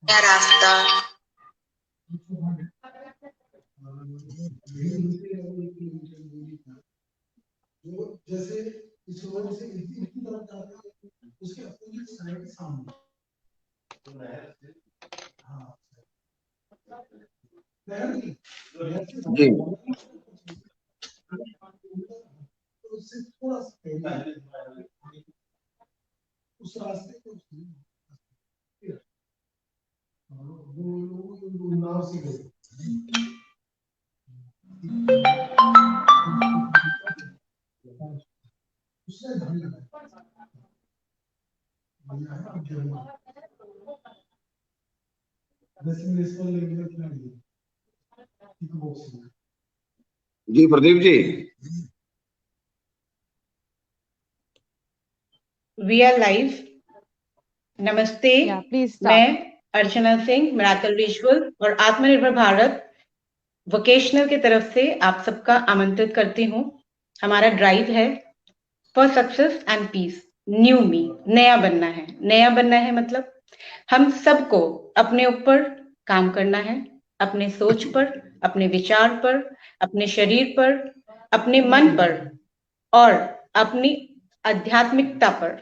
रास्ता जैसे इस वजह से इसी तरफ जाते हैं, उसके अपोजिट साइड सामने जी उससे थोड़ा सा पहले उस रास्ते को वो लोग नाव से गए उसने धन जी Pradeep ji we are live. नमस्ते, मैं अर्चना सिंह, मिराकल विजुअल और आत्मनिर्भर भारत वोकेशनल की तरफ से आप सबका आमंत्रित करती हूँ। हमारा ड्राइव है for success and peace, new me, नया बनना है। नया बनना है मतलब हम सबको अपने ऊपर काम करना है, अपने सोच पर, अपने विचार पर, अपने शरीर पर, अपने मन पर और अपनी आध्यात्मिकता पर,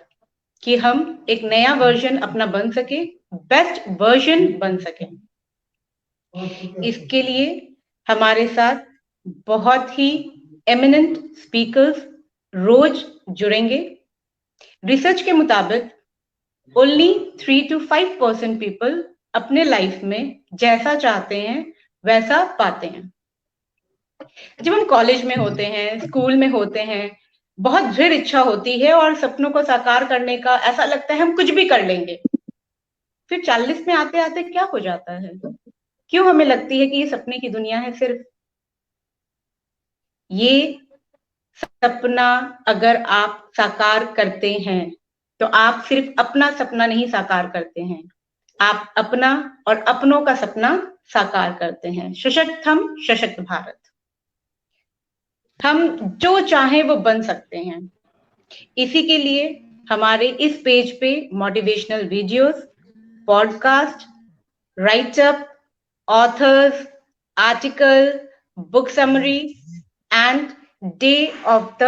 कि हम एक नया वर्जन अपना बन सके, बेस्ट वर्जन बन सके। इसके लिए हमारे साथ बहुत ही एमिनेंट स्पीकर्स रोज जुड़ेंगे। रिसर्च के मुताबिक ओनली 3 to 5% पीपल अपने लाइफ में जैसा चाहते हैं वैसा पाते हैं। जब हम कॉलेज में होते हैं, स्कूल में होते हैं, बहुत दृढ़ इच्छा होती है और सपनों को साकार करने का ऐसा लगता है हम कुछ भी कर लेंगे। फिर 40 में आते आते क्या हो जाता है? क्यों हमें लगती है कि ये सपने की दुनिया है? सिर्फ ये सपना अगर आप साकार करते हैं तो आप सिर्फ अपना सपना नहीं साकार करते हैं, आप अपना और अपनों का सपना साकार करते हैं। सशक्त हम, सशक्त भारत। हम जो चाहें वो बन सकते हैं। इसी के लिए हमारे इस पेज पे motivational videos, podcast, write up, authors, article, book summary and day of the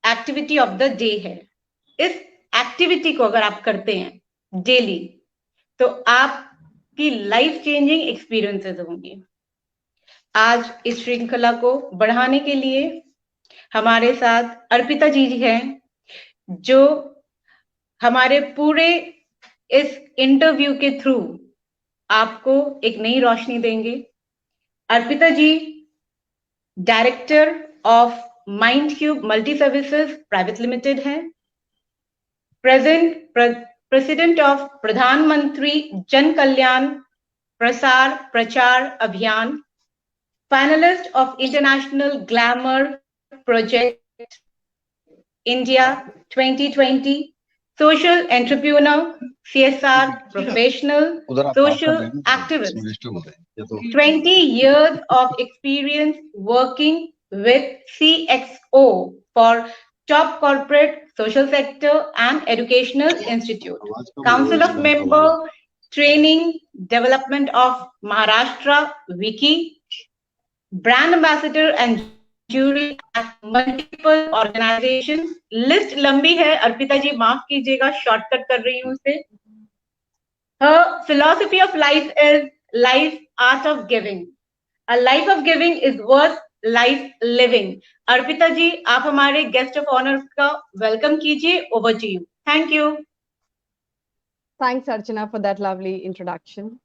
activity of the day है। इस एक्टिविटी को अगर आप करते हैं डेली तो आपकी लाइफ चेंजिंग एक्सपीरियंसेस होंगे। आज इस श्रृंखला को बढ़ाने के लिए हमारे साथ अर्पिता जी हैं, जो हमारे पूरे इस इंटरव्यू के थ्रू आपको एक नई रोशनी देंगे। Arpita ji director of mind cube multi services private limited हैं, president of Pradhanmantri Jan Kalyan Prasar Prachar Abhiyan, finalist of international glamour project India 2020, social entrepreneur, CSR professional, social activist, 20 years of experience working with CXO for top corporate, social sector and educational institute, Council of Member, Training Development of Maharashtra, Wiki, Brand Ambassador and jury at multiple organizations. List लंबी है, अर्पिता जी माफ कीजिएगा, shortcut कर रही हूँ उसे। Her philosophy of life is life art of giving. A life of giving is worth life living. Arpita ji आप हमारे गेस्ट ऑफ ऑनर का वेलकम कीजिए। Over to you. Thank you. Thanks Archana for that lovely introduction.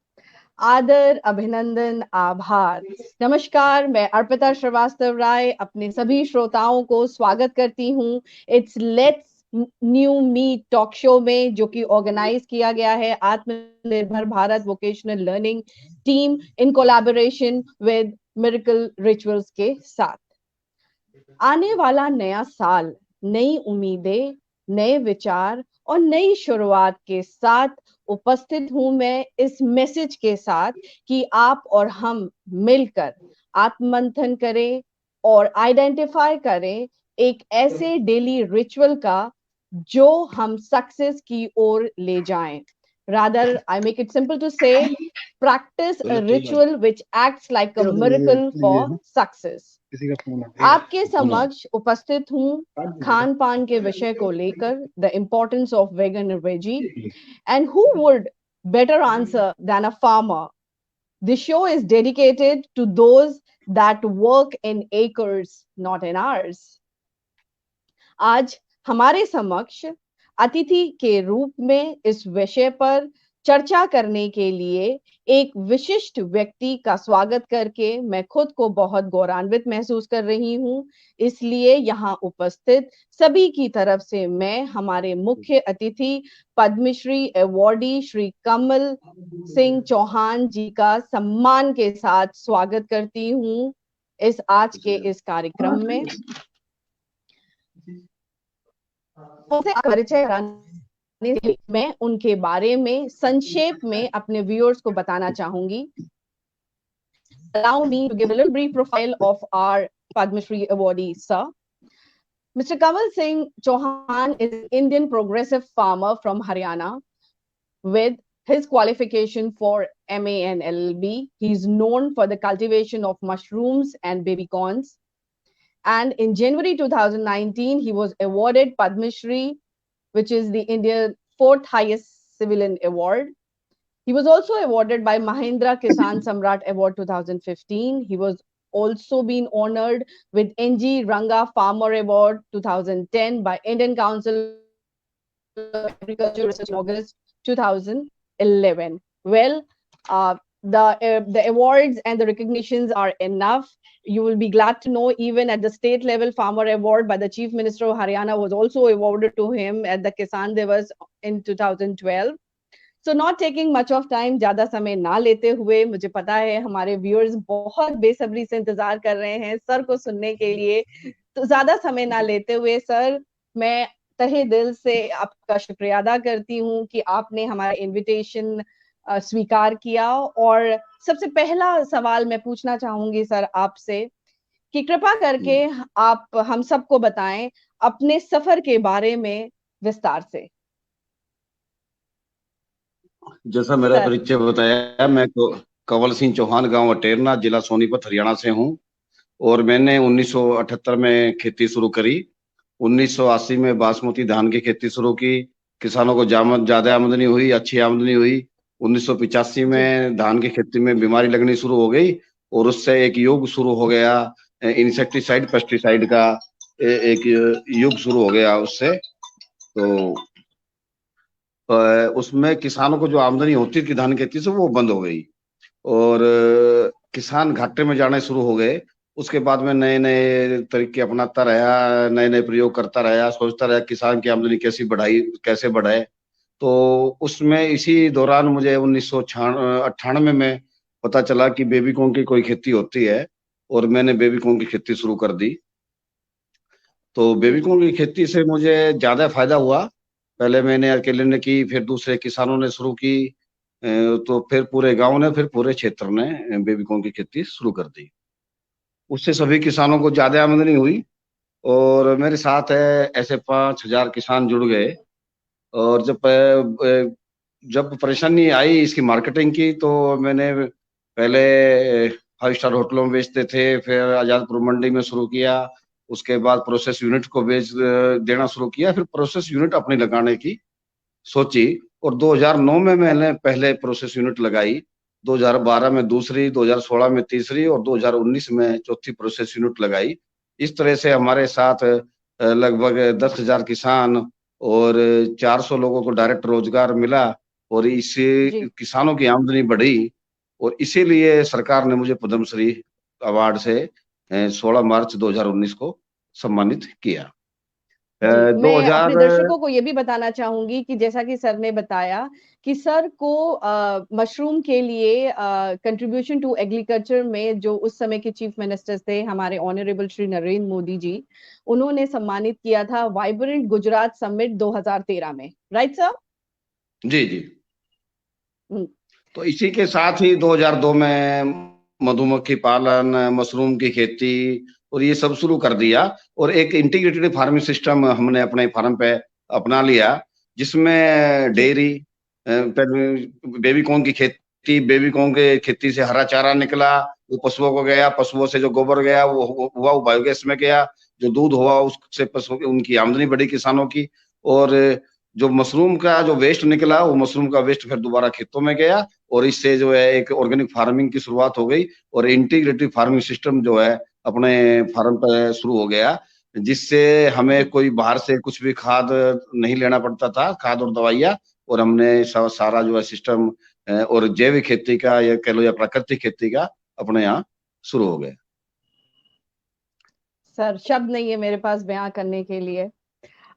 आदर, अभिनंदन, आभार। नमस्कार, मैं अर्पिता श्रीवास्तव राय अपने सभी श्रोताओं को स्वागत करती हूँ it's let's new me talk show में, जो कि ऑर्गेनाइज किया गया है आत्मनिर्भर Bharat vocational learning team in collaboration with miracle rituals के साथ। आने वाला नया साल नई उम्मीदें, नए विचार और नई शुरुआत के साथ उपस्थित हूं मैं इस मैसेज के साथ कि आप और हम मिलकर आत्ममंथन करें और आइडेंटिफाई करें एक ऐसे डेली रिचुअल का जो हम सक्सेस की ओर ले जाएं. Rather, I make it simple to say, practice a ritual which acts like a miracle for success. आपके समक्ष उपस्थित हूं खान पान के विषय को लेकर, the importance of vegan and veggie, and who would better answer than a farmer. This show is dedicated to those that work in acres, not in hours. आज हमारे समक्ष अतिथि के रूप में इस विषय पर चर्चा करने के लिए एक विशिष्ट व्यक्ति का स्वागत करके मैं खुद को बहुत गौरवान्वित महसूस कर रही हूं. इसलिए यहाँ उपस्थित सभी की तरफ से मैं हमारे मुख्य अतिथि पद्मश्री अवॉर्डी श्री कमल सिंह चौहान जी का सम्मान के साथ स्वागत करती हूं इस आज के इस कार्यक्रम में. परिचय कराने से मैं उनके बारे में संक्षेप में अपने व्यूअर्स को बताना चाहूंगी. Allow me to give a little brief profile of our Padma Shri awardee, sir. Mr. Kamal Singh Chauhan is an Indian progressive farmer from Haryana with his qualification for MA and LLB. He's known for the cultivation of mushrooms and baby corns. And in January 2019, he was awarded Padma Shri, which is the India's fourth highest civilian award. He was also awarded by Mahindra Kisan Samrat Award 2015. He was also been honored with NG Ranga Farmer Award 2010 by Indian Council of Agriculture Research in August 2011. Well, the awards and the recognitions are enough. You will be glad to know even at the state level Farmer Award by the Chief Minister of Haryana was also awarded to him at the Kisan Divas in 2012. So not taking much of time, ज़्यादा समय ना लेते हुए, मुझे पता है हमारे viewers बहुत बेसब्री से इंतजार कर रहे हैं सर को सुनने के लिए, तो ज़्यादा समय ना लेते हुए सर मैं तहे दिल से आपका शुक्रिया अदा करती हूँ कि आपने हमारा इनविटेशन स्वीकार किया. और सबसे पहला सवाल मैं पूछना चाहूंगी सर आपसे कि कृपया करके आप हम सबको बताएं अपने सफर के बारे में विस्तार से. जैसा मेरा परिचय बताया, मैं कंवल सिंह चौहान, गांव अटेरना, जिला सोनीपत, हरियाणा से हूं. और मैंने 1978 में खेती शुरू करी. 1980 में बासमती धान की खेती शुरू की. किसानों को ज्यादा आमदनी हुई, अच्छी आमदनी हुई. 1985 में धान की खेती में बीमारी लगनी शुरू हो गई और उससे एक युग शुरू हो गया. इंसेक्टिसाइड पेस्टिसाइड का एक युग शुरू हो गया उससे. तो उसमें किसानों को जो आमदनी होती थी धान खेती से वो बंद हो गई और किसान घाटे में जाने शुरू हो गए. उसके बाद में नए नए तरीके अपनाता रहा, नए नए प्रयोग करता रहा, सोचता रहा किसान की आमदनी कैसे बढ़ाए. तो उसमें इसी दौरान मुझे 1998 में पता चला कि बेबी कॉर्न की कोई खेती होती है और मैंने बेबी कॉर्न की खेती शुरू कर दी. तो बेबी कॉर्न की खेती से मुझे ज्यादा फायदा हुआ. पहले मैंने अकेले ने की, फिर दूसरे किसानों ने शुरू की, तो फिर पूरे गांव ने, फिर पूरे क्षेत्र ने बेबी कॉर्न की खेती शुरू कर दी. उससे सभी किसानों को ज्यादा आमदनी हुई और मेरे साथ है ऐसे 5000 किसान जुड़ गए. और जब परेशानी आई इसकी मार्केटिंग की, तो मैंने पहले 5 स्टार होटलों में बेचते थे, फिर आजादपुर मंडी में शुरू किया. उसके बाद प्रोसेस यूनिट को बेच देना शुरू किया. फिर प्रोसेस यूनिट अपनी लगाने की सोची और 2009 में मैंने पहले प्रोसेस यूनिट लगाई. 2012 में दूसरी, 2016 में तीसरी और 2019 में चौथी प्रोसेस यूनिट लगाई. इस तरह से हमारे साथ लगभग 10,000 किसान और 400 लोगों को डायरेक्ट रोजगार मिला और इससे किसानों की आमदनी बढ़ी. और इसीलिए सरकार ने मुझे पद्मश्री अवार्ड से 16 मार्च 2019 को सम्मानित किया. मैं अपने 2000 दर्शकों को ये भी बताना चाहूंगी कि जैसा कि सर ने बताया कि सर को मशरूम के लिए कंट्रीब्यूशन टू एग्रीकल्चर में जो उस समय के चीफ मिनिस्टर्स थे हमारे ऑनरेबल श्री नरेंद्र मोदी जी, उन्होंने सम्मानित किया था वाइब्रेंट गुजरात समिट 2013 में, राइट सर? जी जी। हम्म, तो इसी के साथ ही 2002 में मधुमक्खी पालन, मशरूम की खेती और ये सब शुरू कर दिया। और एक इंटीग्रेटेड फार्मिंग सिस्टम हमने अपने फार्म पे अपना लिया, जिसमें डेयरी, बेबी कॉर्न की खेती, बेबी कॉर्न की खेती से हरा चारा निकला, वो पशुओं को गया, पशुओं से जो गोबर गया वो हुआ वो बायोगैस में गया, जो दूध हुआ उससे पशुओं की उनकी आमदनी बढ़ी किसानों की। और जो मशरूम का जो वेस्ट निकला, वो मशरूम का वेस्ट फिर दोबारा खेतों में गया, और इससे जो है एक ऑर्गेनिक फार्मिंग की शुरुआत हो गई, और इंटीग्रेटिव फार्मिंग सिस्टम जो है अपने फार्म पर शुरू हो गया, जिससे हमें कोई बाहर से कुछ भी खाद नहीं लेना पड़ता था, खाद और दवाइयाँ। और हमने सारा जो है सिस्टम और जैविक खेती का या कह लो या प्राकृतिक खेती का अपने यहाँ शुरू हो गया। सर शब्द नहीं है मेरे पास बयां करने के लिए।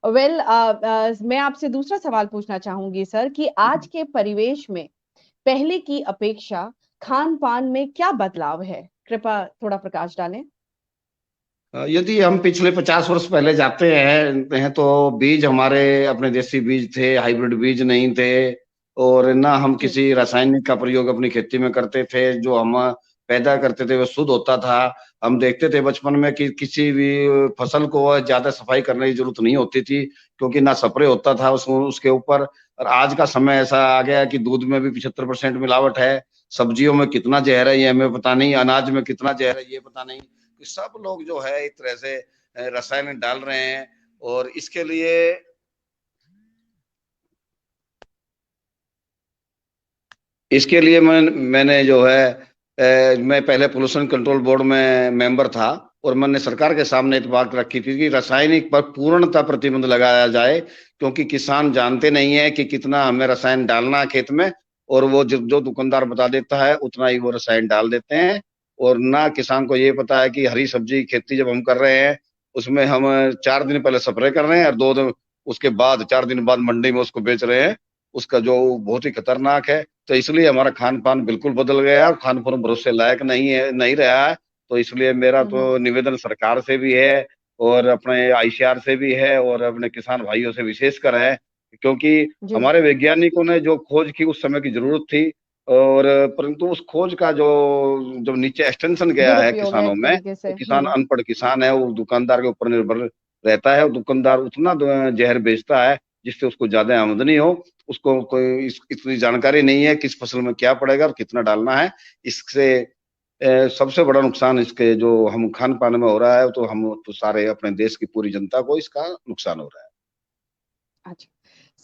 वेल मैं आपसे दूसरा सवाल पूछना चाहूंगी सर कि आज के परिवेश में पहले की अपेक्षा खान पान में क्या बदलाव है? कृपया थोड़ा प्रकाश डालें। यदि हम पिछले 50 वर्ष पहले जाते हैं तो बीज हमारे अपने देसी बीज थे, हाइब्रिड बीज नहीं थे, और ना हम जी किसी रासायनिक का प्रयोग अपनी खेती में करते थे। जो हम पैदा करते थे वो शुद्ध होता था। हम देखते थे बचपन में कि किसी भी फसल को ज्यादा सफाई करने की जरूरत नहीं होती थी, क्योंकि ना स्प्रे होता था उसके ऊपर। और आज का समय ऐसा आ गया कि दूध में भी 75% मिलावट है, सब्जियों में कितना जहर है ये हमें पता नहीं, अनाज में कितना जहर है ये पता नहीं। कि सब लोग जो है एक तरह से रसायन डाल रहे हैं। और इसके लिए मैंने जो है मैं पहले पोल्यूशन कंट्रोल बोर्ड में मेंबर था, और मैंने सरकार के सामने एक बात रखी थी कि रासायनिक पर पूर्णतः प्रतिबंध लगाया जाए, क्योंकि किसान जानते नहीं है कि कितना हमें रसायन डालना है खेत में, और वो जो दुकानदार बता देता है उतना ही वो रसायन डाल देते हैं। और ना किसान को ये पता है कि हरी सब्जी की खेती जब हम कर रहे हैं, उसमें हम 4 दिन पहले स्प्रे कर रहे हैं, और 2 दिन उसके बाद 4 दिन बाद मंडी में उसको बेच रहे हैं, उसका जो बहुत ही खतरनाक है। तो इसलिए हमारा खान पान बिल्कुल बदल गया, और खान पान भरोसे लायक नहीं रहा है। तो इसलिए मेरा तो निवेदन सरकार से भी है, और अपने आईसीआर से भी है, और अपने किसान भाइयों से विशेषकर है, क्योंकि जी हमारे वैज्ञानिकों ने जो खोज की उस समय की जरूरत थी, और परंतु उस खोज का जो जो नीचे एक्सटेंशन गया है दुरुपयोग है किसानों एक में, तरीके से। तो किसान अनपढ़ किसान है, वो दुकानदार के ऊपर निर्भर रहता है, और दुकानदार उतना जहर बेचता है जिससे उसको ज्यादा आमदनी हो। उसको कोई इतनी जानकारी नहीं है किस फसल में क्या पड़ेगा और कितना डालना है। इससे सबसे बड़ा नुकसान इसके जो हम खान पान में हो रहा है, तो हम तो सारे अपने देश की पूरी जनता को इसका नुकसान हो रहा है। अच्छा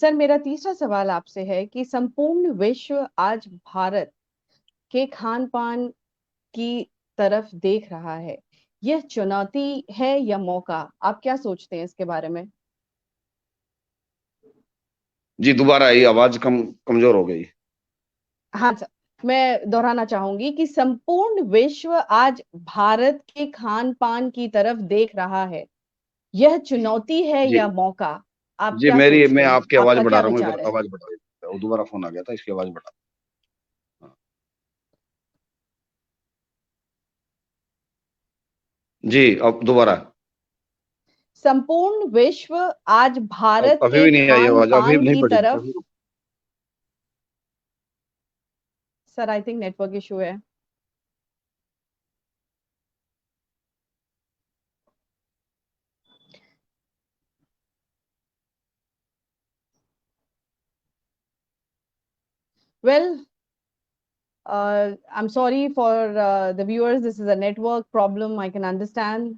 सर, मेरा तीसरा सवाल आपसे है कि संपूर्ण विश्व आज भारत के खान पान की तरफ देख रहा है, यह चुनौती है या मौका? आप क्या सोचते हैं इसके बारे में? जी, दोबारा ये आवाज कमजोर हो गई। हाँ सर, मैं दोहराना चाहूंगी कि संपूर्ण विश्व आज भारत के खान पान की तरफ देख रहा है, यह चुनौती है जी या मौका? आप जी, क्या मैं सोचते हैं? आपकी आवाज आपका बढ़ा क्या रहा हूँ, एक विचार बार है? आवाज बढ़ा देता हूँ। दोबारा फोन आ गया था, इसकी आवाज बढ़ा। हाँ। जी, अब दोबारा। संपूर्ण विश्व आज अब भारत अभी के भी नहीं आई खान आवाज, अभी पान नहीं की बढ़ी तरफ। अभी। Sir I think network issue है। Well, I'm sorry for the viewers. This is a network problem. I can understand.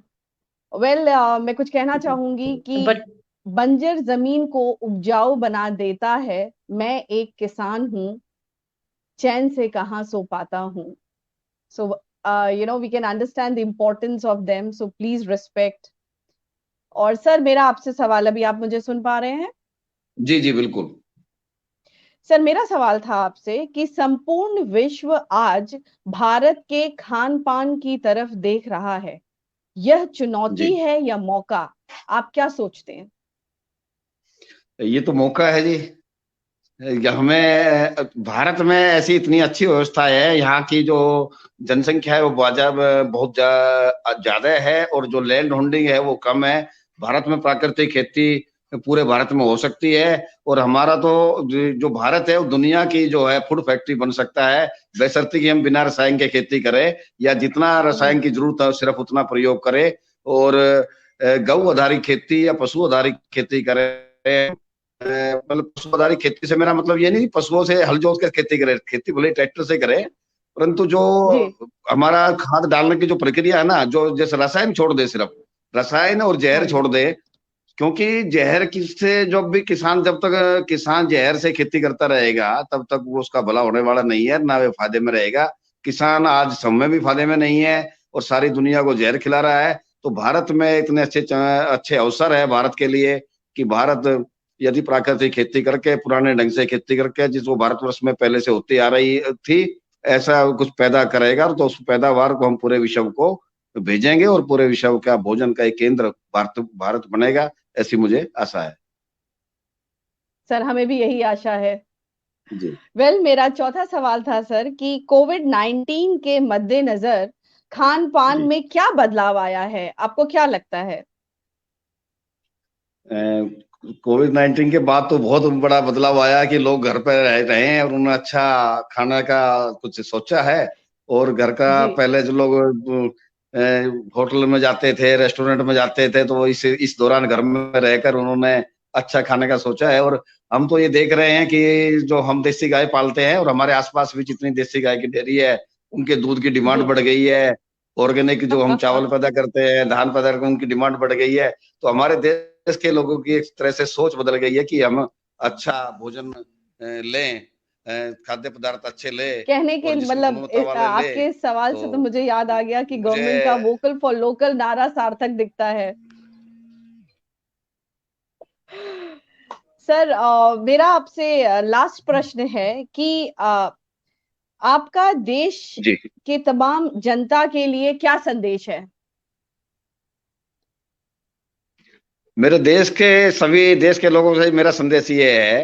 Well, मैं कुछ कहना चाहूंगी कि But बंजर जमीन को उपजाऊ बना देता है। मैं एक किसान हूँ, चैन से कहाँ सो पाता हूँ। So, we can understand the importance of them. So please respect. और सर मेरा आपसे सवाल, अभी आप मुझे सुन पा रहे हैं? जी जी बिल्कुल। सर मेरा सवाल था आपसे कि संपूर्ण विश्व आज भारत के खान पान की तरफ देख रहा है, यह जी चुनौती है या मौका? आप क्या सोचते हैं? ये तो मौका है जी। हमें भारत में ऐसी इतनी अच्छी व्यवस्था है, यहाँ की जो जनसंख्या है वो बहुत ज्यादा है, और जो लैंड होल्डिंग है वो कम है। भारत में प्राकृतिक खेती पूरे भारत में हो सकती है, और हमारा तो जो भारत है वो दुनिया की जो है फूड फैक्ट्री बन सकता है, बशर्ते कि हम बिना रसायन के खेती करें, या जितना रसायन की जरूरत है सिर्फ उतना प्रयोग करें, और गौ आधारित खेती या पशु आधारित खेती करें। मतलब पशु आधारित खेती से मेरा मतलब ये नहीं पशुओं से हल जोत कर खेती करे, खेती भले ट्रैक्टर से करे, परंतु जो जी हमारा खाद डालने की जो प्रक्रिया है ना, जो जैसे रसायन छोड़ दे, सिर्फ रसायन और जहर हाँ छोड़ जी दे। क्योंकि जहर किससे, जब तक किसान जहर से खेती करता रहेगा तब तक वो उसका भला होने वाला नहीं है, ना वे फायदे में रहेगा। किसान आज समय भी फायदे में नहीं है और सारी दुनिया को जहर खिला रहा है। तो भारत में इतने अच्छे अवसर है भारत के लिए कि भारत यदि प्राकृतिक खेती करके, पुराने ढंग से खेती करके, जिसको भारतवर्ष में पहले से होती आ रही थी, ऐसा कुछ पैदा करेगा तो उस पैदावार को हम पूरे विश्व को भेजेंगे, और पूरे विश्व का भोजन का एक केंद्र भारत बनेगा, ऐसी मुझे आशा है। सर, हमें भी यही आशा है। जी मेरा चौथा सवाल था सर कि कोविड-19 के मद्देनजर खान पान जी। में क्या बदलाव आया है, आपको क्या लगता है? कोविड-19 के बाद तो बहुत बड़ा बदलाव आया कि लोग घर पर रह रहे हैं और उन्होंने अच्छा खाने का कुछ सोचा है। और घर का जी पहले जो लोग होटल में जाते थे, रेस्टोरेंट में जाते थे, तो इस दौरान घर में रहकर उन्होंने अच्छा खाने का सोचा है। और हम तो ये देख रहे हैं कि जो हम देसी गाय पालते हैं और हमारे आसपास भी जितनी देसी गाय की डेयरी है, उनके दूध की डिमांड जी बढ़ गई है। ऑर्गेनिक जो हम चावल पैदा करते हैं, धान पैदा करते हैं, उनकी डिमांड बढ़ गई है। तो हमारे देश के लोगों की एक तरह से सोच बदल गई है कि हम अच्छा भोजन लें, खाद्य पदार्थ अच्छे लें, कहने के और जिसमें मतलब गुणवत्ता वाले लें। आपके इस सवाल से तो तो मुझे याद आ गया कि मुझे गवर्नमेंट का वोकल फॉर लोकल नारा सार्थक दिखता है। सर, मेरा आपसे लास्ट प्रश्न है कि आपका देश जी, के तमाम जनता के लिए क्या संदेश है? मेरे सभी देश के लोगों से मेरा संदेश ये है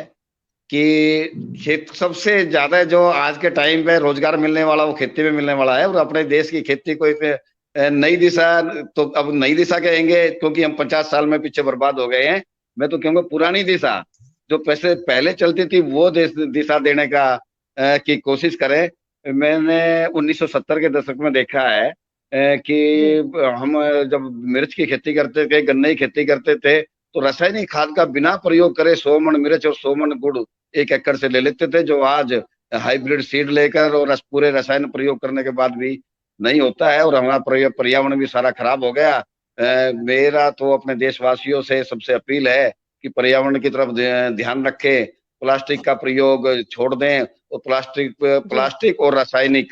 कि सबसे ज्यादा जो आज के टाइम पे रोजगार मिलने वाला वो खेती में मिलने वाला है, और अपने देश की खेती को एक नई दिशा, तो अब नई दिशा कहेंगे क्योंकि हम 50 साल में पीछे बर्बाद हो गए हैं। मैं तो कहूँगा पुरानी दिशा जो पहले चलती थी वो दिशा देने की कोशिश करें। मैंने 1970 के दशक में देखा है कि जी हम जब मिर्च की खेती करते थे, गन्ने की खेती करते थे, तो रासायनिक खाद का बिना प्रयोग करे 100 मन मिर्च और 100 मन गुड़ 1 एकड़ से ले लेते थे, जो आज हाइब्रिड सीड लेकर और पूरे रसायन प्रयोग करने के बाद भी नहीं होता है, और हमारा पर्यावरण भी सारा खराब हो गया। मेरा तो अपने देशवासियों से सबसे अपील है कि पर्यावरण की तरफ ध्यान रखें, प्लास्टिक का प्रयोग छोड़ दें, और जी प्लास्टिक और रासायनिक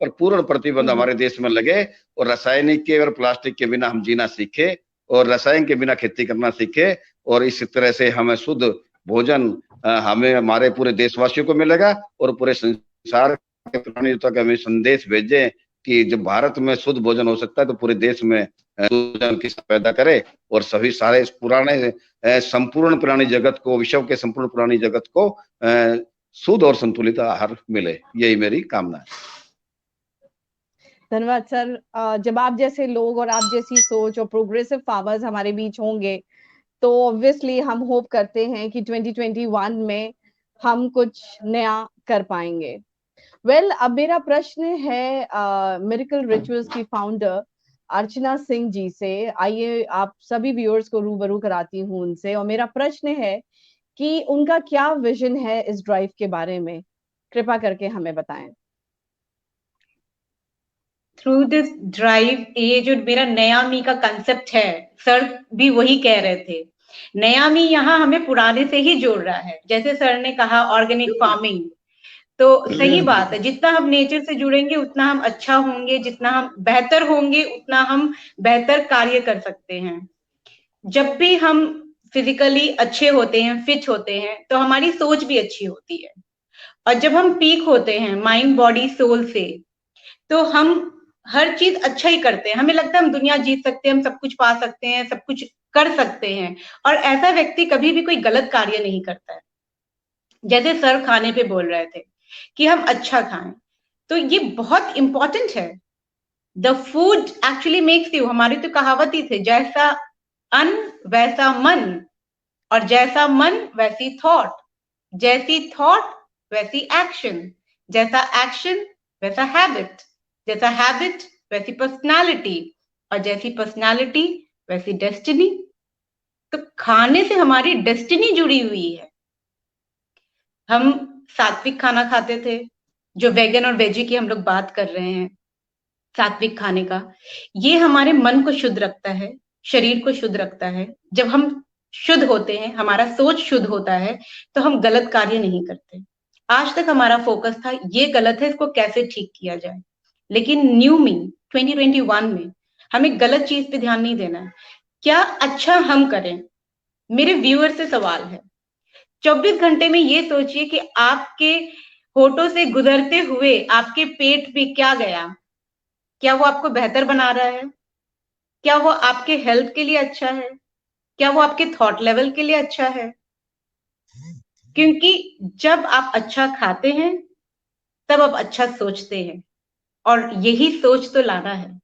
पर पूर्ण प्रतिबंध हमारे देश में लगे, और रासायनिक के और प्लास्टिक के बिना हम जीना सीखे, और रसायन के बिना खेती करना सीखे, और इस तरह से हमें शुद्ध भोजन हमें हमारे पूरे देशवासियों को मिलेगा, और पूरे संसार के प्राणी तक हमें संदेश भेजें कि जब भारत में शुद्ध भोजन हो सकता है तो पूरे देश में भोजन की पैदा करे, और सभी सारे पुराने संपूर्ण प्राणी जगत को, विश्व के संपूर्ण प्राणी जगत को शुद्ध और संतुलित आहार मिले। यही मेरी कामना है। धन्यवाद सर। जब आप जैसे लोग और आप जैसी सोच और प्रोग्रेसिव फार्मर्स हमारे बीच होंगे तो ऑब्वियसली हम होप करते हैं कि 2021 में हम कुछ नया कर पाएंगे। अब मेरा प्रश्न है मिरेकल रिचुअल्स की फाउंडर अर्चना सिंह जी से। आइए आप सभी व्यूअर्स को रूबरू कराती हूँ उनसे, और मेरा प्रश्न है कि उनका क्या विजन है इस ड्राइव के बारे में, कृपा करके हमें बताएं। थ्रू दिस ड्राइव, ये जो मेरा नया मी का कंसेप्ट है, सर भी वही कह रहे थे, नया मी यहाँ हमें पुराने से ही जोड़ रहा है। जैसे सर ने कहा ऑर्गेनिक फार्मिंग, तो सही बात है, जितना हम नेचर से जुड़ेंगे उतना हम अच्छा होंगे, जितना हम बेहतर होंगे उतना हम बेहतर कार्य कर सकते हैं। जब भी हम फिजिकली अच्छे होते हैं, फिट होते हैं, तो हमारी सोच भी अच्छी होती है, और जब हम पीक होते हैं माइंड बॉडी सोल से, तो हर चीज अच्छा ही करते हैं, हमें लगता है हम दुनिया जीत सकते हैं, हम सब कुछ पा सकते हैं, सब कुछ कर सकते हैं, और ऐसा व्यक्ति कभी भी कोई गलत कार्य नहीं करता है। जैसे सर खाने पे बोल रहे थे कि हम अच्छा खाएं, तो ये बहुत इंपॉर्टेंट है। The food actually makes you, हमारी तो कहावत ही थी, जैसा अन्न वैसा मन, और जैसा मन वैसी थॉट, जैसी थॉट वैसी एक्शन, जैसा एक्शन वैसा हैबिट, जैसा हैबिट वैसी पर्सनालिटी, और जैसी पर्सनालिटी वैसी डेस्टिनी। तो खाने से हमारी डेस्टिनी जुड़ी हुई है। हम सात्विक खाना खाते थे, जो वेगन और वेजी की हम लोग बात कर रहे हैं, सात्विक खाने का, ये हमारे मन को शुद्ध रखता है, शरीर को शुद्ध रखता है। जब हम शुद्ध होते हैं, हमारा सोच शुद्ध होता है, तो हम गलत कार्य नहीं करते। आज तक हमारा फोकस था ये गलत है, इसको कैसे ठीक किया जाए, लेकिन न्यू मी 2021 में हमें गलत चीज पे ध्यान नहीं देना है, क्या अच्छा हम करें। मेरे व्यूअर से सवाल है, 24 घंटे में ये सोचिए कि आपके होठों से गुजरते हुए आपके पेट पे क्या गया, क्या वो आपको बेहतर बना रहा है, क्या वो आपके हेल्थ के लिए अच्छा है, क्या वो आपके थॉट लेवल के लिए अच्छा है। क्योंकि जब आप अच्छा खाते हैं तब आप अच्छा सोचते हैं, और यही सोच तो लाना है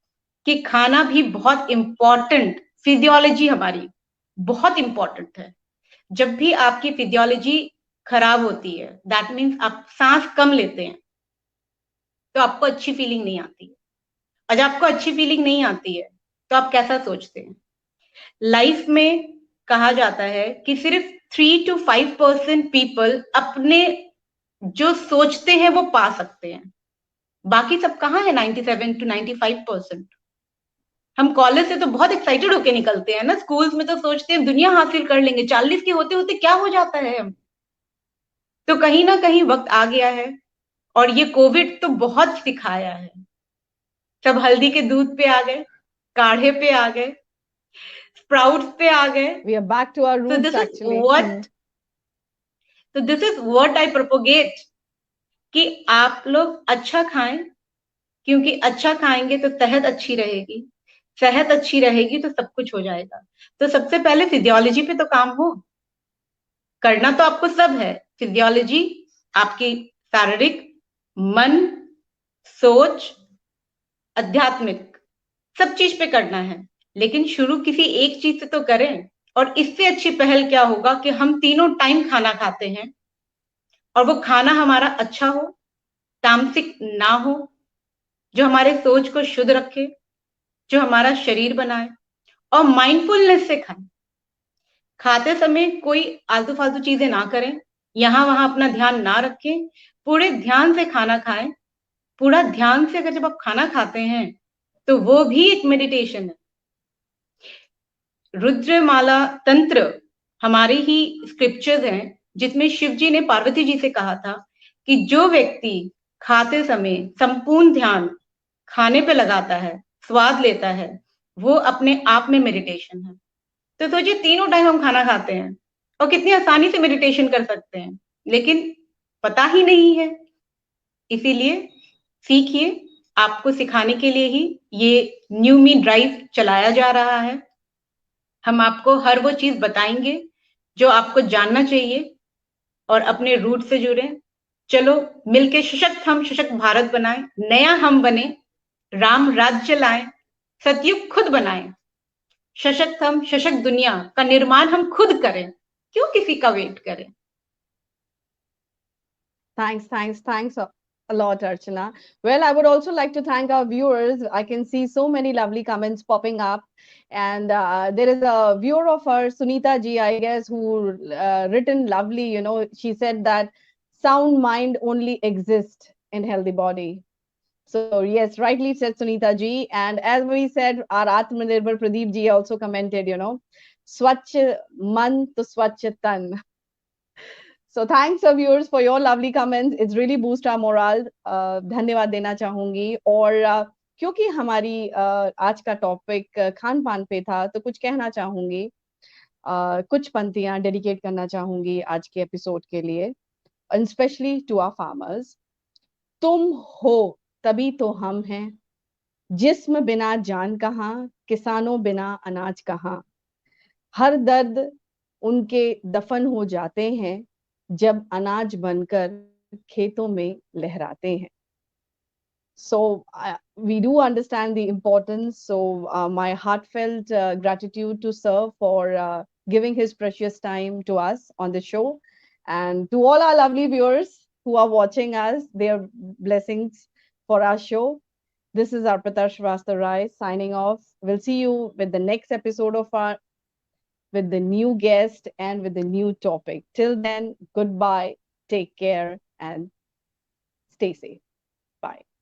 कि खाना भी बहुत इंपॉर्टेंट, फिजियोलॉजी हमारी बहुत इंपॉर्टेंट है। जब भी आपकी फिजियोलॉजी खराब होती है, दैट मीन्स आप सांस कम लेते हैं, तो आपको अच्छी फीलिंग नहीं आती है, और जब आपको अच्छी फीलिंग नहीं आती है तो आप कैसा सोचते हैं। लाइफ में कहा जाता है कि सिर्फ 3 to 5% पीपल अपने जो सोचते हैं वो पा सकते हैं, बाकी सब कहाँ है 97 to 95%। हम कॉलेज से तो बहुत एक्साइटेड होके निकलते हैं ना, स्कूल्स में तो सोचते हैं दुनिया हासिल कर लेंगे, 40 के होते होते क्या हो जाता है हम। तो कहीं ना कहीं वक्त आ गया है, और ये कोविड तो बहुत सिखाया है। सब हल्दी के दूध पे आ गए, काढ़े पे आ गए, स्प्राउट्स पे आ गए। We are back to our So roots this is actually. what तो this is what I propagate, कि आप लोग अच्छा खाएं, क्योंकि अच्छा खाएंगे तो सेहत अच्छी रहेगी, सेहत अच्छी रहेगी तो सब कुछ हो जाएगा। तो सबसे पहले फिजियोलॉजी पे तो काम हो, करना तो आपको सब है, फिजियोलॉजी, आपकी शारीरिक, मन, सोच, आध्यात्मिक, सब चीज पे करना है। लेकिन शुरू किसी एक चीज से तो करें, और इससे अच्छी पहल क्या होगा कि हम तीनों टाइम खाना खाते हैं, और वो खाना हमारा अच्छा हो, तामसिक ना हो, जो हमारे सोच को शुद्ध रखे, जो हमारा शरीर बनाए, और माइंडफुलनेस से खाएं। खाते समय कोई आलतू फालतू चीजें ना करें, यहां वहां अपना ध्यान ना रखें, पूरे ध्यान से खाना खाएं। पूरा ध्यान से अगर जब आप खाना खाते हैं तो वो भी एक मेडिटेशन है। रुद्रमाला तंत्र हमारे ही स्क्रिप्चर्स हैं, जिसमें शिव जी ने पार्वती जी से कहा था कि जो व्यक्ति खाते समय संपूर्ण ध्यान खाने पे लगाता है, स्वाद लेता है, वो अपने आप में मेडिटेशन है। तो सोचिए, तीनों टाइम हम खाना खाते हैं और कितनी आसानी से मेडिटेशन कर सकते हैं, लेकिन पता ही नहीं है। इसीलिए सीखिए, आपको सिखाने के लिए ही ये न्यू मी ड्राइव चलाया जा रहा है। हम आपको हर वो चीज बताएंगे जो आपको जानना चाहिए, और अपने रूट से जुड़े। चलो मिलके सशक्त हम सशक्त भारत बनाएं, नया हम बने, राम राज्य लाएं, सतयुग खुद बनाएं। सशक्त हम सशक्त दुनिया का निर्माण हम खुद करें, क्यों किसी का वेट करें। Thanks a lot, Archana. Well, I would also like to thank our viewers. I can see so many lovely comments popping up. And there is a viewer of ours, Sunita ji, I guess, who written lovely, she said that sound mind only exists in healthy body. So yes, rightly said, Sunita ji. And as we said, our Atmanirbhar Pradeep ji also commented, Swachh man to swachh tan. So thanks viewers for your lovely comments. It's really boost our morale. धन्यवाद देना चाहूंगी। और क्योंकि हमारी आज का topic Khan पान पे था, तो कुछ कहना चाहूंगी, कुछ पंक्तियां डेडिकेट करना चाहूंगी आज के एपिसोड के लिए, and especially to our farmers. तुम हो तभी तो हम हैं, जिस्म बिना जान कहाँ, किसानों बिना अनाज कहाँ। हर दर्द उनके दफन हो जाते हैं जब अनाज बनकर खेतों में लहराते हैं. So we do understand the importance. So my heartfelt gratitude to Sir for giving his precious time to us on the show, and to all our lovely viewers who are watching us, their blessings for our show. This is Arpita Shrivastava Rai signing off. We'll see you with the next episode of our with the new guest and with the new topic. Till then, goodbye, take care, and stay safe. Bye.